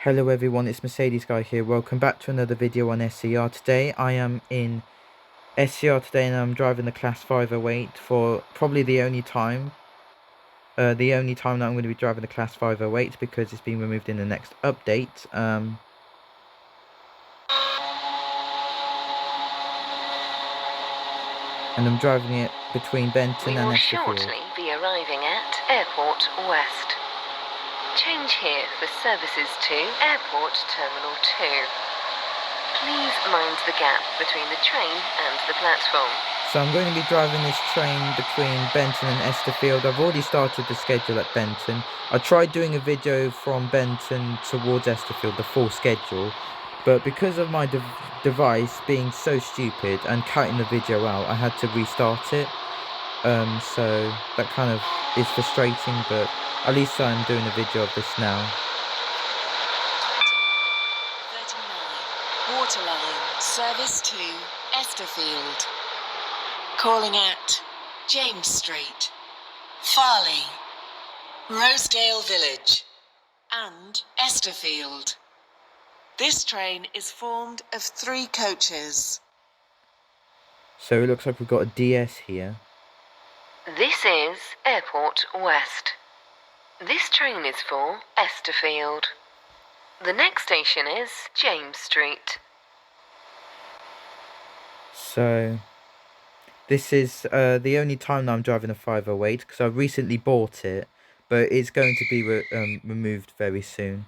Hello everyone, it's Mercedes Guy here. Welcome back to another video on SCR. Today I am in SCR today and I'm driving the Class 508 for probably the only time that I'm going to be driving the Class 508 because it's been removed in the next update. And I'm driving it between Benton and Esterfield. We will shortly be arriving at Airport West. Change here for services to Airport Terminal 2. Please mind the gap between the train and the platform. So I'm going to be driving this train between Benton and Esterfield. I've already started the schedule at Benton. I tried doing a video from Benton towards Esterfield, the full schedule, but because of my device being so stupid and cutting the video out, I had to restart it. So that kind of is frustrating, but at least I'm doing a video of this now. 39, Waterline, service to Esterfield. Calling at James Street, Farley, Rosedale Village, and Esterfield. This train is formed of 3 coaches. So it looks like we've got a DS here. This is Airport West. This train is for Esterfield. The next station is James Street. So this is the only time that I'm driving a 508 because I recently bought it, but it's going to be removed very soon.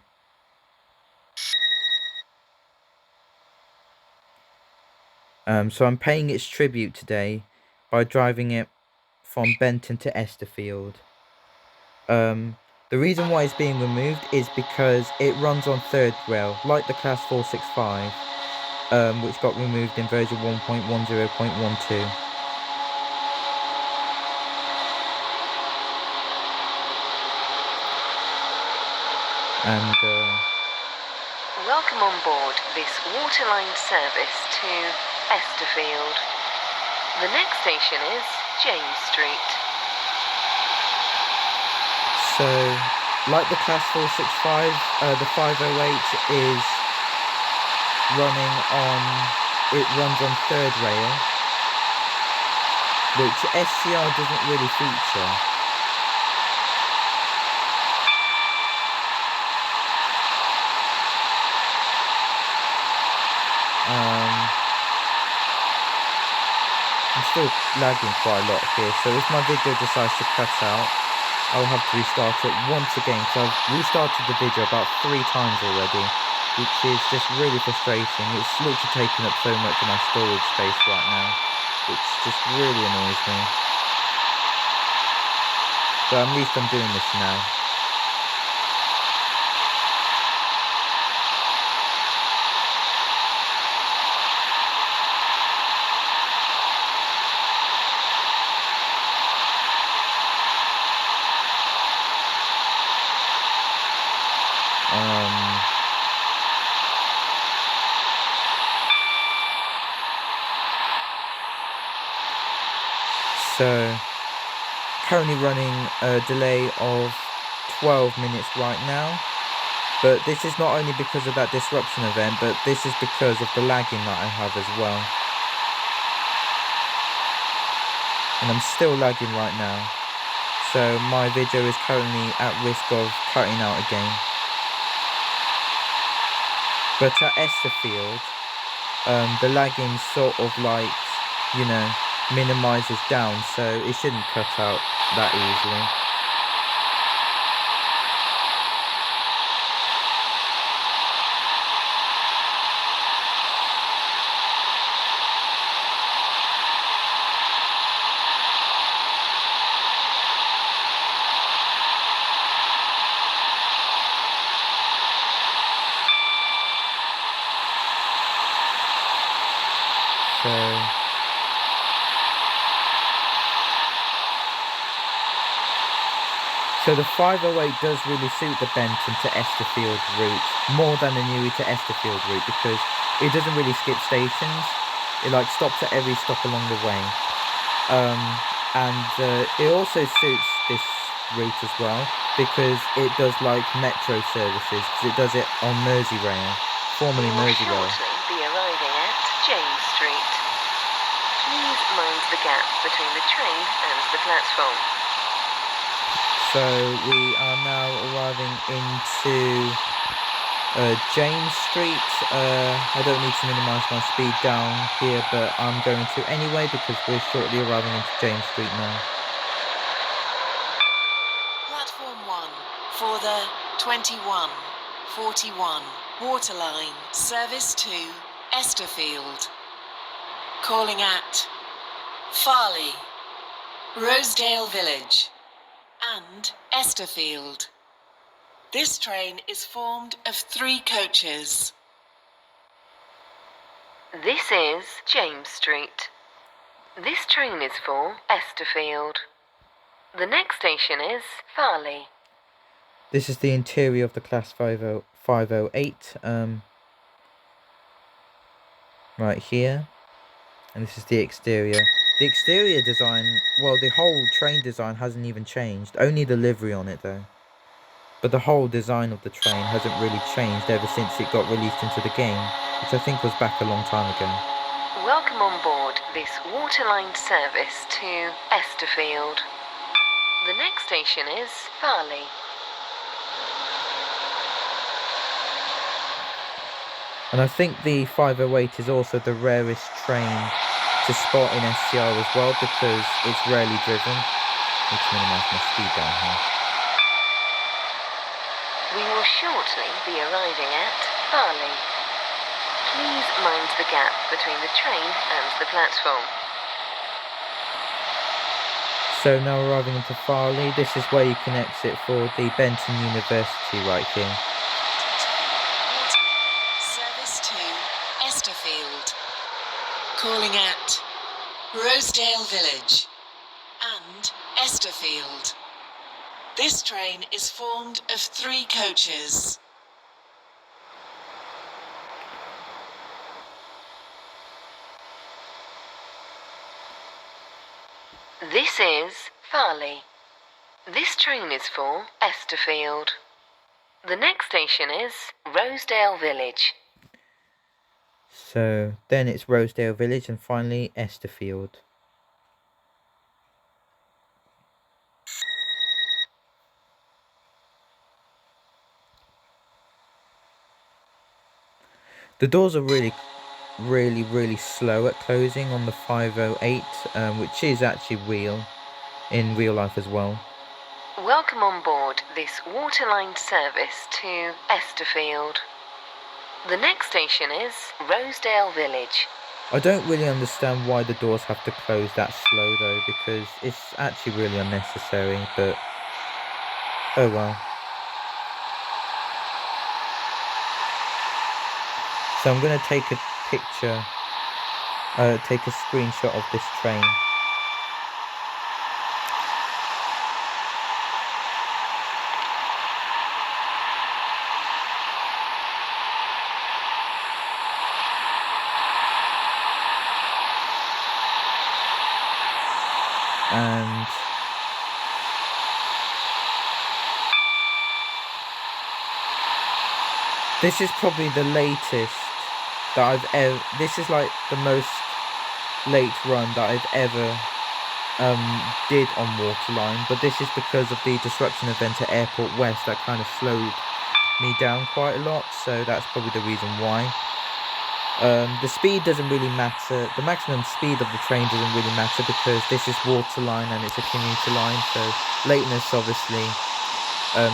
So I'm paying its tribute today by driving it from Benton to Esterfield. The reason why it's being removed is because it runs on third rail, like the Class 465, which got removed in version 1.10.12. And welcome on board this waterline service to Esterfield. The next station is James Street. So, like the Class 465, the 508 is runs on third rail, which SCR doesn't really feature. I'm still lagging quite a lot here, so if my video decides to cut out, I'll have to restart it once again, because I've restarted the video about 3 times already, which is just really frustrating. It's literally taking up so much of my storage space right now, which just really annoys me. But at least I'm doing this now. So, currently running a delay of 12 minutes right now, but this is not only because of that disruption event, but this is because of the lagging that I have as well. And I'm still lagging right now, so my video is currently at risk of cutting out again. But at Esterfield, the lagging sort of like, minimizes down, so it shouldn't cut out that easily. So the 508 does really suit the Benton to Esterfield route more than the Newry to Esterfield route, because it doesn't really skip stations. It like stops at every stop along the way. And it also suits this route as well, because it does like metro services, because it does it on Merseyrail, formerly We will Merseyrail. shortly be arriving at James Street. Please mind the gap between the train and the platform. So we are now arriving into James Street. I don't need to minimise my speed down here, but I'm going to anyway because we're shortly arriving into James Street now. Platform 1 for the 2141 Waterline Service to Esterfield. Calling at Farley, Rosedale Village and Esterfield. This train is formed of 3 coaches. This is James Street. This train is for Esterfield. The next station is Farley. This is the interior of the Class 508, right here, and this is the exterior. The exterior design, well, the whole train design hasn't even changed, only the livery on it though. But the whole design of the train hasn't really changed ever since it got released into the game, which I think was back a long time ago. Welcome on board this waterline service to Esterfield. The next station is Farley. And I think the 508 is also the rarest train to spot in SCR as well, because it's rarely driven. Need to minimise my speed down here. We will shortly be arriving at Farley. Please mind the gap between the train and the platform. So now arriving into Farley, this is where you can exit for the Benton University right here. Service to Esterfield. Calling at Rosedale Village and Esterfield. This train is formed of 3 coaches. This is Farley. This train is for Esterfield. The next station is Rosedale Village. So then it's Rosedale Village and finally Esterfield. The doors are really slow at closing on the 508, which is actually real in real life as well. Welcome on board this waterline service to Esterfield. The next station is Rosedale Village. I don't really understand why the doors have to close that slow though, because it's actually really unnecessary, but oh well. So I'm going to take a picture, take a screenshot of this train. And this is probably the latest that I've ever, this is like the most late run that I've ever did on Waterline, but this is because of the disruption event at Airport West that kind of slowed me down quite a lot, so that's probably the reason why. The speed doesn't really matter, the maximum speed of the train doesn't really matter because this is Waterline and it's a commuter line, so lateness obviously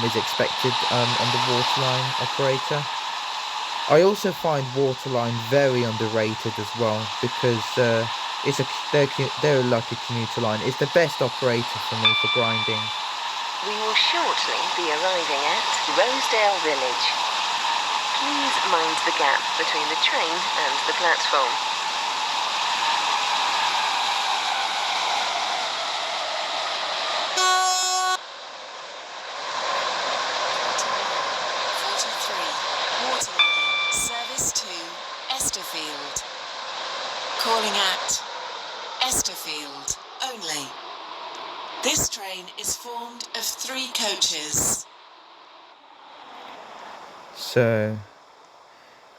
is expected on the Waterline operator. I also find Waterline very underrated as well because they're like a commuter line. It's the best operator for me for grinding. We will shortly be arriving at Rosedale Village. Please mind the gap between the train and the platform. Waterline service to Esterfield. Calling at Esterfield only. This train is formed of 3 coaches. So,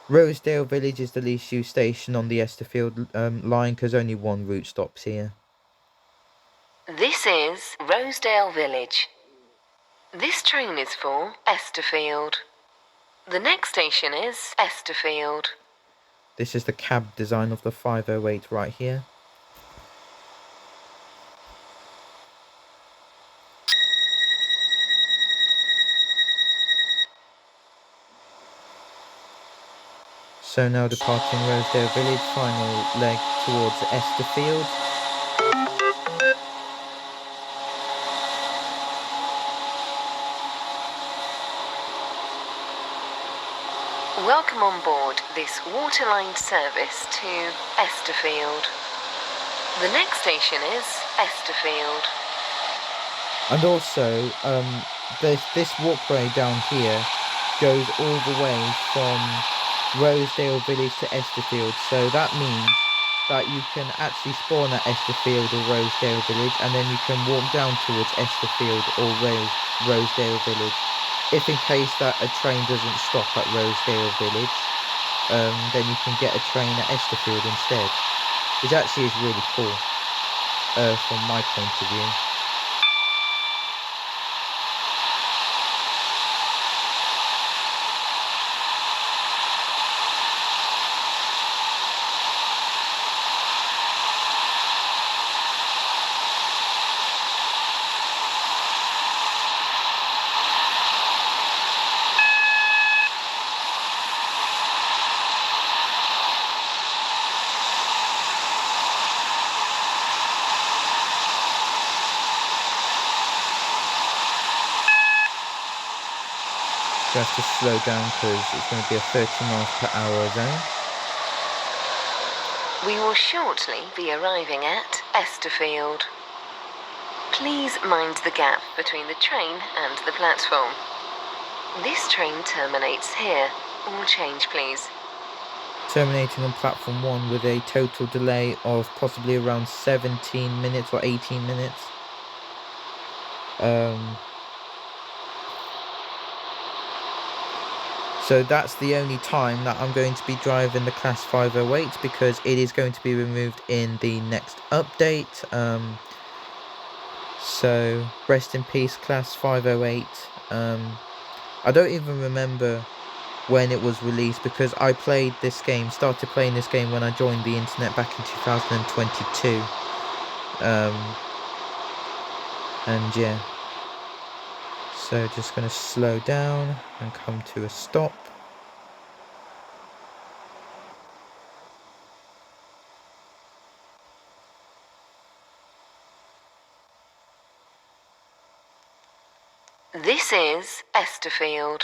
Rosedale Village is the least used station on the Esterfield line because only one route stops here. This is Rosedale Village. This train is for Esterfield. The next station is Esterfield. This is the cab design of the 508 right here. So now departing Rosedale Village, final leg towards Esterfield. Welcome on board this waterline service to Esterfield. The next station is Esterfield. And also, this walkway down here goes all the way from Rosedale Village to Esterfield. So that means that you can actually spawn at Esterfield or Rosedale Village, and then you can walk down towards Esterfield or Rosedale Village. If in case that a train doesn't stop at Rosedale Village, then you can get a train at Esterfield instead, which actually is really cool from my point of view. You have to slow down because it's going to be a 30 miles per hour zone. We will shortly be arriving at Esterfield. Please mind the gap between the train and the platform. This train terminates here. All change, please. Terminating on platform 1 with a total delay of possibly around 17 minutes or 18 minutes. So that's the only time that I'm going to be driving the Class 508 because it is going to be removed in the next update. So rest in peace, Class 508. I don't even remember when it was released because I started playing this game when I joined the internet back in 2022. And yeah. So just going to slow down and come to a stop. This is Esterfield.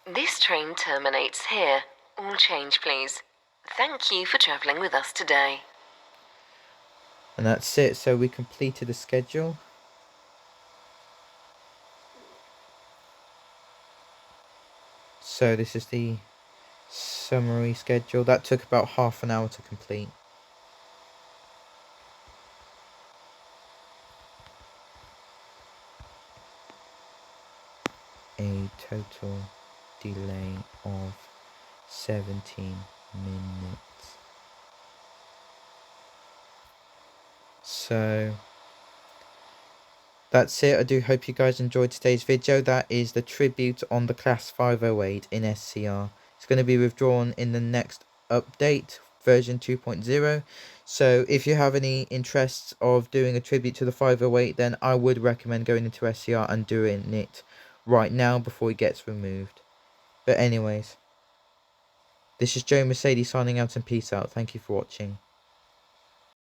This train terminates here. All change, please. Thank you for travelling with us today. And that's it. So we completed the schedule. So this is the summary schedule. That took about half an hour to complete. A total delay of 17 minutes. So that's it. I do hope you guys enjoyed today's video. That is the tribute on the Class 508 in SCR. It's going to be withdrawn in the next update, version 2.0. So if you have any interests of doing a tribute to the 508, then I would recommend going into SCR and doing it right now before it gets removed. But anyways, this is Joe Mercedes signing out, and peace out. Thank you for watching.